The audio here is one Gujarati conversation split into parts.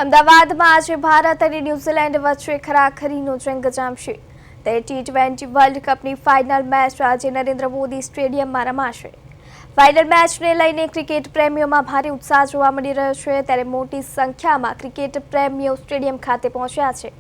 અમદાવાદમાં આજે ભારત અને ન્યૂઝીલેન્ડ વચ્ચે ખરાખરીનો જંગ જામશે। તે T20 વર્લ્ડ કપની ફાઇનલ મેચ આજે નરેન્દ્ર મોદી સ્ટેડિયમમાં રમાશે। ફાઇનલ મેચને લઈને ક્રિકેટ પ્રેમીઓમાં ભારે ઉત્સાહ જોવા મળી રહ્યો છે, ત્યારે મોટી સંખ્યામાં ક્રિકેટ પ્રેમીઓ સ્ટેડિયમ ખાતે પહોંચ્યા છે।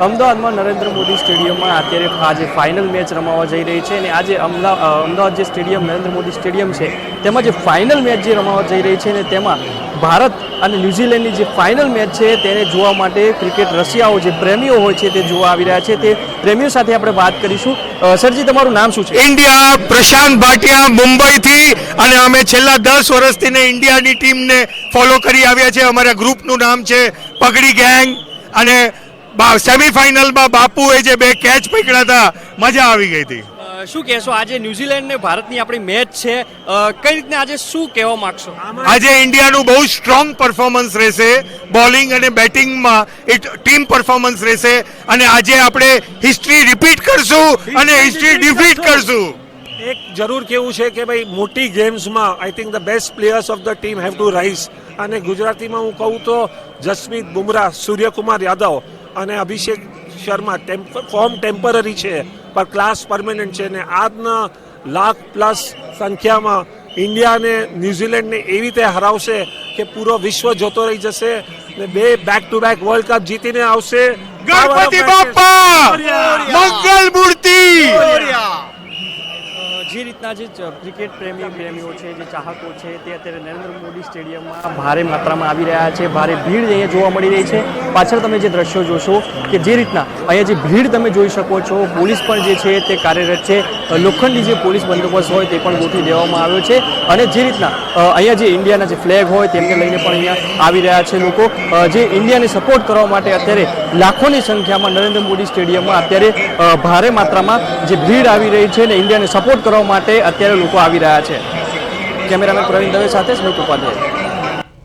અમદાવાદમાં નરેન્દ્ર મોદી સ્ટેડિયમમાં અત્યારે આજે ફાઇનલ મેચ રમાવા જઈ રહી છે અને આજે અમદાવાદ જે સ્ટેડિયમ નરેન્દ્ર મોદી સ્ટેડિયમ છે તેમાં જે ફાઇનલ મેચ જે રમાવા જઈ રહી છે અને તેમાં ભારત અને ન્યૂઝીલેન્ડની જે ફાઇનલ મેચ છે તેને જોવા માટે ક્રિકેટ રસિયાઓ જે પ્રેમીઓ હોય છે તે જોવા આવી રહ્યા છે। તે પ્રેમીઓ સાથે આપણે વાત કરીશું। સરજી, તમારું નામ શું છે? ઇન્ડિયા, પ્રશાંત ભાટિયા, મુંબઈથી, અને અમે છેલ્લા 10 વર્ષથી ઇન્ડિયાની ટીમને ફોલો કરી આવ્યા છે। અમારા ગ્રુપનું નામ છે પગડી ગેંગ, અને સેમીફાઇનલમાં બાપુએ જે 2 કેચ પકડ્યા હતા, મજા આવી ગઈ હતી। શું કહેશો, આજે ન્યૂઝીલેન્ડ ને ભારતની આપણી મેચ છે, કઈ રીતના આજે શું કહેવા માંગશો? આજે ઇન્ડિયાનું બહુ સ્ટ્રોંગ પરફોર્મન્સ રહેશે, બોલિંગ અને બેટિંગમાં ટીમ પરફોર્મન્સ રહેશે, અને આજે આપણે હિસ્ટ્રી રિપીટ કરશું અને હિસ્ટ્રી ડિફીટ કરશું। એક જરૂર કેવું છે કે ભાઈ મોટી ગેમ્સમાં I think the best players of the team have to rise, અને ગુજરાતીમાં હું કહું તો જસપ્રીત બુમરાહ, સૂર્યકુમાર યાદવ અને અભિષેક શર્મા ફોર્મ ટેમ્પરરી છે પર ક્લાસ પરમેનન્ટ છે, ને આજના લાખ+ સંખ્યામાં ઇન્ડિયાને ન્યૂઝીલેન્ડને એવી રીતે હરાવશે કે પૂરો વિશ્વ જોતો રહી જશે, ને 2 back to back world cup જીતીને આવશે। ગણપતિ બાપ્પા, મંગલ મૂર્તિ। જે રીતના જે ક્રિકેટ પ્રેમીઓ છે, જે ચાહકો છે, તે અત્યારે નરેન્દ્ર મોદી સ્ટેડિયમમાં ભારે માત્રામાં આવી રહ્યા છે। ભારે ભીડ અહીંયા જોવા મળી રહી છે। પાછળ તમે જે દ્રશ્યો જોશો કે જે રીતના અહીંયા જે ભીડ તમે જોઈ શકો છો, પોલીસ પણ જે છે તે કાર્યરત છે। લોખંડી જે પોલીસ બંદોબસ્ત હોય તે પણ ગોઠવી દેવામાં આવ્યો છે, અને જે રીતના અહીંયા જે ઇન્ડિયાના જે ફ્લેગ હોય તેમને લઈને પણ અહીંયા આવી રહ્યા છે લોકો, જે ઇન્ડિયાને સપોર્ટ કરવા માટે અત્યારે લાખોની સંખ્યામાં નરેન્દ્ર મોદી સ્ટેડિયમમાં અત્યારે ભારે માત્રામાં જે ભીડ આવી રહી છે ને ઇન્ડિયાને સપોર્ટ કરવા માટે અત્યારે લોકો આવી રહ્યા છે। કેમેરામેન પ્રવીણ દવે સાથે સ્મિત ઉપાધ્યાય।